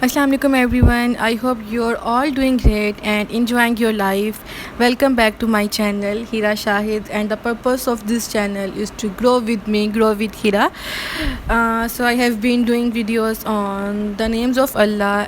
Assalamu alaikum everyone. I hope you're all doing great and enjoying your life. Welcome back to my channel Hira Shahid, and the purpose of this channel is to grow with me, grow with Hira. So I have been doing videos on the names of Allah,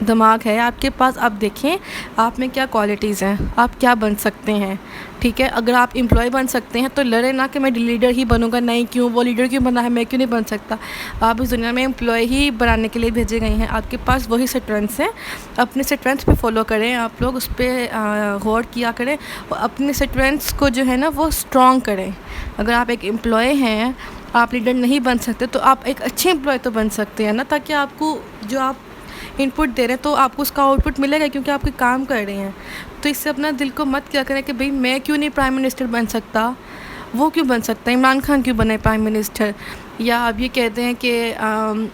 دماغ ہے آپ کے پاس، آپ دیکھیں آپ میں کیا qualities ہیں، آپ کیا بن سکتے ہیں، ٹھیک ہے. اگر آپ امپلائی بن سکتے ہیں تو لڑے نہ کہ میں لیڈر ہی بنوں گا، نہیں کیوں وہ لیڈر کیوں بنا ہے، میں کیوں نہیں بن سکتا. آپ اس دنیا میں امپلائی ہی بنانے کے لیے بھیجے گئے ہیں. آپ کے پاس وہی اسٹرینتھس ہیں، اپنے اسٹرینتھس پہ فالو کریں آپ لوگ، اس پہ غور کیا کریں اور اپنے اسٹرینتھس کو جو ہے نا وہ اسٹرانگ کریں. اگر آپ ایک امپلائی ہیں، آپ لیڈر نہیں بن سکتے تو آپ ایک اچھے امپلائی تو بن سکتے ہیں نا، تاکہ آپ کو جو آپ ان پٹ دے رہے ہیں تو آپ کو اس کا آؤٹ پٹ ملے گا، کیونکہ آپ کوئی کام کر رہے ہیں. تو اس سے اپنا دل کو مت کیا کریں کہ بھئی میں کیوں نہیں پرائم منسٹر بن سکتا، وہ کیوں بن سکتا ہے، عمران خان کیوں بنے پرائم منسٹر. یا آپ یہ کہتے ہیں کہ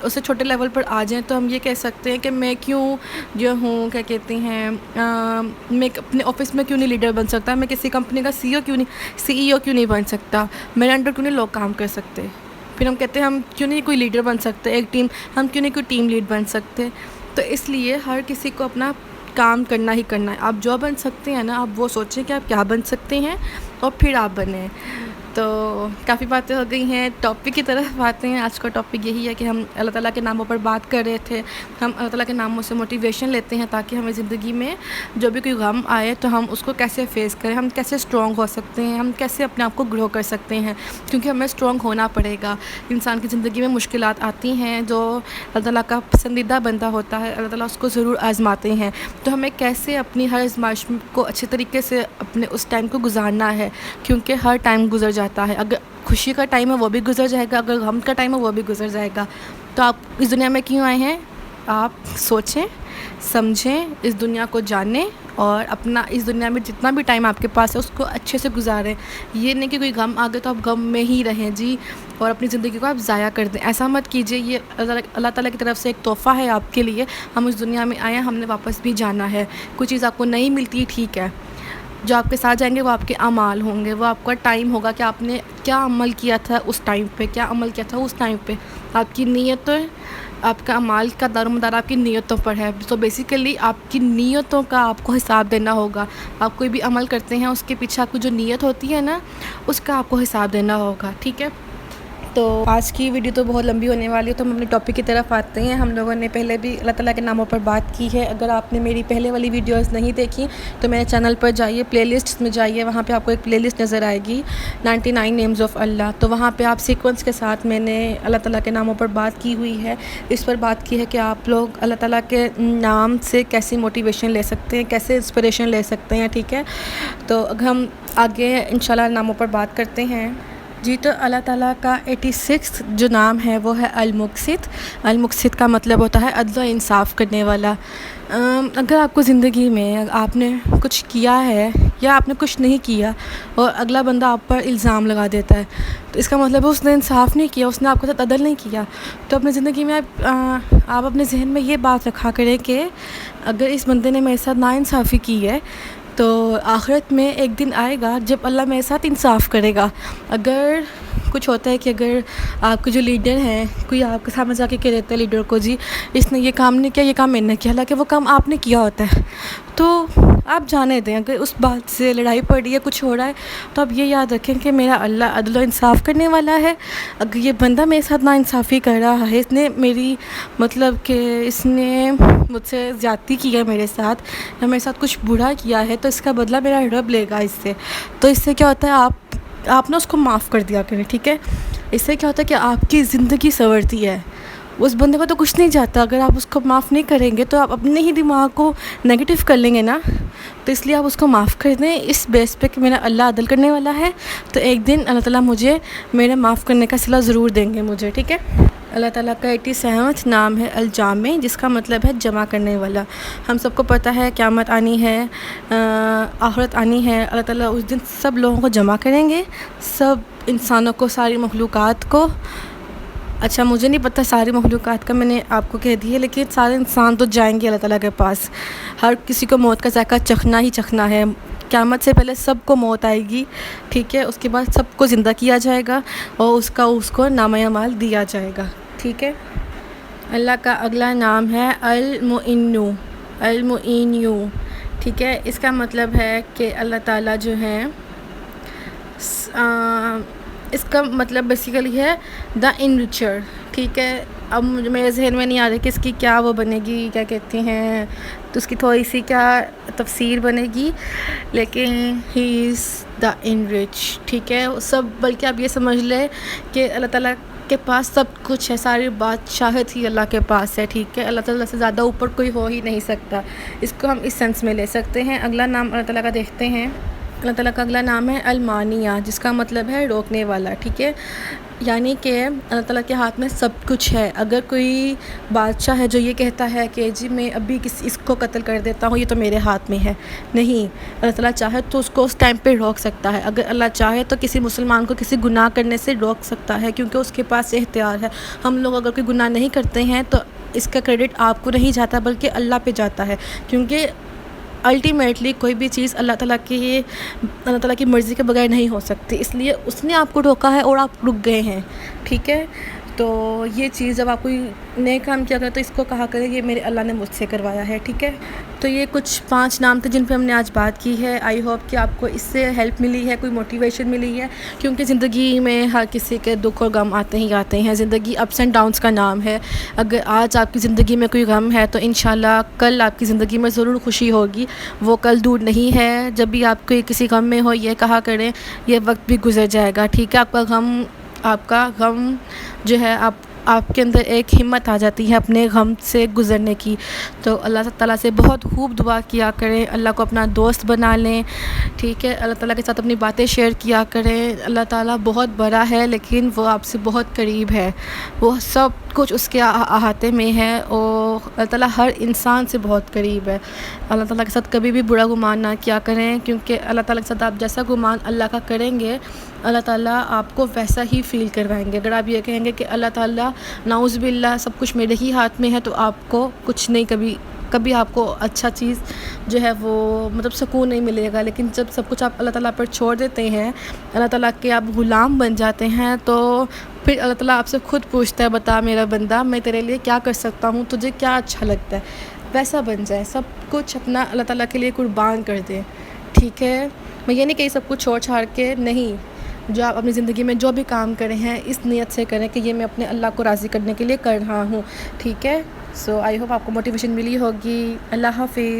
اس سے چھوٹے لیول پر آ جائیں تو ہم یہ کہہ سکتے ہیں کہ میں کیوں جو ہوں کیا کہتے ہیں میں اپنے آفس میں کیوں نہیں لیڈر بن سکتا، میں کسی کمپنی کا سی ای او کیوں نہیں بن سکتا، میرے انڈر کیوں نہیں لوگ کام کر سکتے. پھر ہم کہتے ہیں ہم کیوں نہیں کوئی لیڈر بن سکتے، ایک ٹیم ہم کیوں نہیں کوئی ٹیم لیڈ بن سکتے. تو اس لیے ہر کسی کو اپنا کام کرنا ہی کرنا ہے. آپ جو بن سکتے ہیں نا، آپ وہ سوچیں کہ آپ کیا بن سکتے ہیں اور پھر آپ بنیں. تو کافی باتیں ہو گئی ہیں، ٹاپک کی طرف آتے ہیں. آج کا ٹاپک یہی ہے کہ ہم اللہ تعالیٰ کے ناموں پر بات کر رہے تھے. ہم اللہ تعالیٰ کے ناموں سے موٹیویشن لیتے ہیں تاکہ ہمیں زندگی میں جو بھی کوئی غم آئے تو ہم اس کو کیسے فیس کریں، ہم کیسے اسٹرانگ ہو سکتے ہیں، ہم کیسے اپنے آپ کو گرو کر سکتے ہیں. کیونکہ ہمیں اسٹرانگ ہونا پڑے گا. انسان کی زندگی میں مشکلات آتی ہیں، جو اللہ تعالیٰ کا پسندیدہ بندہ ہوتا ہے اللہ تعالیٰ اس کو ضرور آزماتے ہیں. تو ہمیں کیسے اپنی ہر آزمائش کو اچھے طریقے سے اپنے اس ٹائم کو گزارنا ہے، کیونکہ ہر ٹائم گزر جاتا ہے. اگر خوشی کا ٹائم ہے وہ بھی گزر جائے گا، اگر غم کا ٹائم ہے وہ بھی گزر جائے گا. تو آپ اس دنیا میں کیوں آئے ہیں، آپ سوچیں سمجھیں، اس دنیا کو جانیں اور اپنا اس دنیا میں جتنا بھی ٹائم آپ کے پاس ہے اس کو اچھے سے گزاریں. یہ نہیں کہ کوئی غم آ گئے تو آپ غم میں ہی رہیں جی اور اپنی زندگی کو آپ ضائع کر دیں. ایسا مت کیجیے. یہ اللہ تعالیٰ کی طرف سے ایک تحفہ ہے آپ کے لیے. ہم اس دنیا میں آئے ہیں، ہم نے واپس بھی جانا ہے. کوئی چیز آپ کو نہیں ملتی ٹھیک ہے، جو آپ کے ساتھ جائیں گے وہ آپ کے اعمال ہوں گے، وہ آپ کا ٹائم ہوگا کہ آپ نے کیا عمل کیا تھا اس ٹائم پہ، کیا عمل کیا تھا اس ٹائم پہ. آپ کی نیتیں، آپ کا اعمال کا دار و مدار آپ کی نیتوں پر ہے. تو بیسیکلی آپ کی نیتوں کا آپ کو حساب دینا ہوگا. آپ کوئی بھی عمل کرتے ہیں اس کے پیچھے آپ کو جو نیت ہوتی ہے نا اس کا آپ کو حساب دینا ہوگا، ٹھیک ہے. تو آج کی ویڈیو تو بہت لمبی ہونے والی ہے، تو ہم اپنے ٹاپک کی طرف آتے ہیں. ہم لوگوں نے پہلے بھی اللہ تعالیٰ کے ناموں پر بات کی ہے. اگر آپ نے میری پہلے والی ویڈیوز نہیں دیکھی تو میرے چینل پر جائیے، پلے لسٹ میں جائیے، وہاں پہ آپ کو ایک پلے لسٹ نظر آئے گی 99 نیمز آف اللہ. تو وہاں پہ آپ سیکوینس کے ساتھ میں نے اللہ تعالیٰ کے ناموں پر بات کی ہوئی ہے. اس پر بات کی ہے کہ آپ لوگ اللہ تعالیٰ کے نام سے کیسی موٹیویشن لے سکتے ہیں، کیسے انسپریشن لے سکتے ہیں، ٹھیک ہے. تو ہم آگے انشاءاللہ ناموں پر بات کرتے ہیں. جی، تو اللہ تعالیٰ کا 86 جو نام ہے وہ ہے المقسط. المقسط کا مطلب ہوتا ہے عدل و انصاف کرنے والا. اگر آپ کو زندگی میں آپ نے کچھ کیا ہے یا آپ نے کچھ نہیں کیا اور اگلا بندہ آپ پر الزام لگا دیتا ہے تو اس کا مطلب ہے اس نے انصاف نہیں کیا، اس نے آپ کے ساتھ عدل نہیں کیا. تو اپنی زندگی میں آپ اپنے ذہن میں یہ بات رکھا کریں کہ اگر اس بندے نے میرے ساتھ ناانصافی کی ہے تو آخرت میں ایک دن آئے گا جب اللہ میرے ساتھ انصاف کرے گا. اگر کچھ ہوتا ہے کہ اگر آپ کے جو لیڈر ہیں، کوئی آپ کے سامنے جا کے کہہ دیتا ہے لیڈر کو جی اس نے یہ کام نہیں کیا، یہ کام میں نے کیا، حالانکہ وہ کام آپ نے کیا ہوتا ہے، تو آپ جانے دیں. اگر اس بات سے لڑائی پڑ رہی ہے، کچھ ہو رہا ہے، تو آپ یہ یاد رکھیں کہ میرا اللہ عدل و انصاف کرنے والا ہے. اگر یہ بندہ میرے ساتھ ناانصافی کر رہا ہے، اس نے میری مطلب کہ اس نے مجھ سے زیادتی کی ہے میرے ساتھ یا میرے ساتھ کچھ برا کیا ہے، تو اس کا بدلہ میرا رب لے گا اس سے. تو اس سے کیا ہوتا ہے، آپ نے اس کو معاف کر دیا کریں، ٹھیک ہے. اس سے کیا ہوتا ہے کہ آپ کی زندگی سنورتی ہے. اس بندے کو تو کچھ نہیں جاتا، اگر آپ اس کو معاف نہیں کریں گے تو آپ اپنے ہی دماغ کو نگیٹو کر لیں گے نا. تو اس لیے آپ اس کو معاف کر دیں اس بیس پہ کہ میرا اللہ عدل کرنے والا ہے، تو ایک دن اللہ تعالیٰ مجھے میرے معاف کرنے کا صلہ ضرور دیں گے مجھے، ٹھیک ہے. اللہ تعالیٰ کا 87 نام ہے الجامع، جس کا مطلب ہے جمع کرنے والا. ہم سب کو پتہ ہے قیامت آنی ہے، آخرت آنی ہے. اللہ تعالیٰ اس دن سب لوگوں کو جمع کریں گے، سب انسانوں کو، ساری مخلوقات کو. اچھا، مجھے نہیں پتہ ساری مخلوقات کا، میں نے آپ کو کہہ دی ہے، لیکن سارے انسان تو جائیں گے اللہ تعالیٰ کے پاس. ہر کسی کو موت کا ذائقہ چکھنا ہی چکھنا ہے. قیامت سے پہلے سب کو موت آئے گی، ٹھیک ہے. اس کے بعد سب کو زندہ کیا جائے گا اور اس کو نامہ اعمال دیا جائے گا، ٹھیک ہے. اللہ کا اگلا نام ہے المعین. المعین، ٹھیک ہے. اس کا مطلب ہے کہ اللہ تعالیٰ جو ہے اس کا مطلب بیسیکلی ہے دا انریچر، ٹھیک ہے. اب میرے ذہن میں نہیں آ رہا کہ اس کی کیا وہ بنے گی، کیا کہتے ہیں، تو اس کی تھوڑی سی کیا تفسیر بنے گی، لیکن ہی از دا انرچ، ٹھیک ہے سب، بلکہ آپ یہ سمجھ لیں کہ اللہ تعالیٰ کے پاس سب کچھ ہے، ساری بادشاہت ہی اللہ کے پاس ہے، ٹھیک ہے، اللہ تعالیٰ سے زیادہ اوپر کوئی ہو ہی نہیں سکتا، اس کو ہم اس سینس میں لے سکتے ہیں۔ اگلا نام اللہ تعالیٰ کا دیکھتے ہیں، اللہ تعالیٰ کا اگلا نام ہے المانیہ، جس کا مطلب ہے روکنے والا، ٹھیک ہے، یعنی کہ اللہ تعالیٰ کے ہاتھ میں سب کچھ ہے۔ اگر کوئی بادشاہ ہے جو یہ کہتا ہے کہ جی میں ابھی اس کو قتل کر دیتا ہوں، یہ تو میرے ہاتھ میں ہے، نہیں، اللہ تعالیٰ چاہے تو اس کو اس ٹائم پہ روک سکتا ہے، اگر اللہ چاہے تو کسی مسلمان کو کسی گناہ کرنے سے روک سکتا ہے، کیونکہ اس کے پاس اختیار ہے۔ ہم لوگ اگر کوئی گناہ نہیں کرتے ہیں تو اس کا کریڈٹ آپ کو نہیں جاتا بلکہ اللہ پہ جاتا ہے، کیونکہ الٹیمیٹلی کوئی بھی چیز اللہ تعالیٰ کی مرضی کے بغیر نہیں ہو سکتی، اس لیے اس نے آپ کو روکا ہے اور آپ رک گئے ہیں، ٹھیک ہے۔ تو یہ چیز جب آپ کوئی نئے کام کیا کریں تو اس کو کہا کریں یہ میرے اللہ نے مجھ سے کروایا ہے، ٹھیک ہے۔ تو یہ کچھ 5 نام تھے جن پہ ہم نے آج بات کی ہے۔ آئی ہوپ کہ آپ کو اس سے ہیلپ ملی ہے، کوئی موٹیویشن ملی ہے، کیونکہ زندگی میں ہر کسی کے دکھ اور غم آتے ہی آتے ہیں، زندگی اپس اینڈ ڈاؤنس کا نام ہے۔ اگر آج آپ کی زندگی میں کوئی غم ہے تو انشاءاللہ کل آپ کی زندگی میں ضرور خوشی ہوگی، وہ کل دور نہیں ہے۔ جب بھی آپ کوئی کسی غم میں ہو یہ کہا کریں یہ وقت بھی گزر جائے گا، ٹھیک ہے۔ آپ کا غم جو ہے آپ کے اندر ایک ہمت آ جاتی ہے اپنے غم سے گزرنے کی۔ تو اللہ تعالیٰ سے بہت خوب دعا کیا کریں، اللہ کو اپنا دوست بنا لیں، ٹھیک ہے، اللہ تعالیٰ کے ساتھ اپنی باتیں شیئر کیا کریں۔ اللہ تعالیٰ بہت بڑا ہے لیکن وہ آپ سے بہت قریب ہے، وہ سب کچھ اس کے احاطے میں ہے، اور اللہ تعالیٰ ہر انسان سے بہت قریب ہے۔ اللہ تعالیٰ کے ساتھ کبھی بھی برا گمان نہ کیا کریں، کیونکہ اللہ تعالیٰ کے ساتھ آپ جیسا گمان اللہ کا کریں گے اللہ تعالیٰ آپ کو ویسا ہی فیل کروائیں گے۔ اگر آپ یہ کہیں گے کہ اللہ تعالیٰ نعوذ باللہ سب کچھ میرے ہی ہاتھ میں ہے، تو آپ کو کچھ نہیں، کبھی آپ کو اچھا چیز جو ہے وہ مطلب سکون نہیں ملے گا۔ لیکن جب سب کچھ آپ اللہ تعالیٰ پر چھوڑ دیتے ہیں، اللہ تعالیٰ کے آپ غلام بن جاتے ہیں، تو پھر اللہ تعالیٰ آپ سے خود پوچھتا ہے بتا میرا بندہ میں تیرے لیے کیا کر سکتا ہوں، تجھے کیا اچھا لگتا ہے، ویسا بن جائے، سب کچھ اپنا اللہ تعالیٰ کے لیے قربان کر دیں، ٹھیک ہے۔ میں یہ نہیں کہ سب کچھ چھوڑ چھاڑ کے نہیں، جو آپ اپنی زندگی میں جو بھی کام کرے ہیں اس نیت سے کریں کہ یہ میں اپنے اللہ کو راضی کرنے کے لیے کر رہا ہوں، ٹھیک ہے۔ سو آئی ہوپ آپ کو موٹیویشن ملی ہوگی۔ اللہ حافظ۔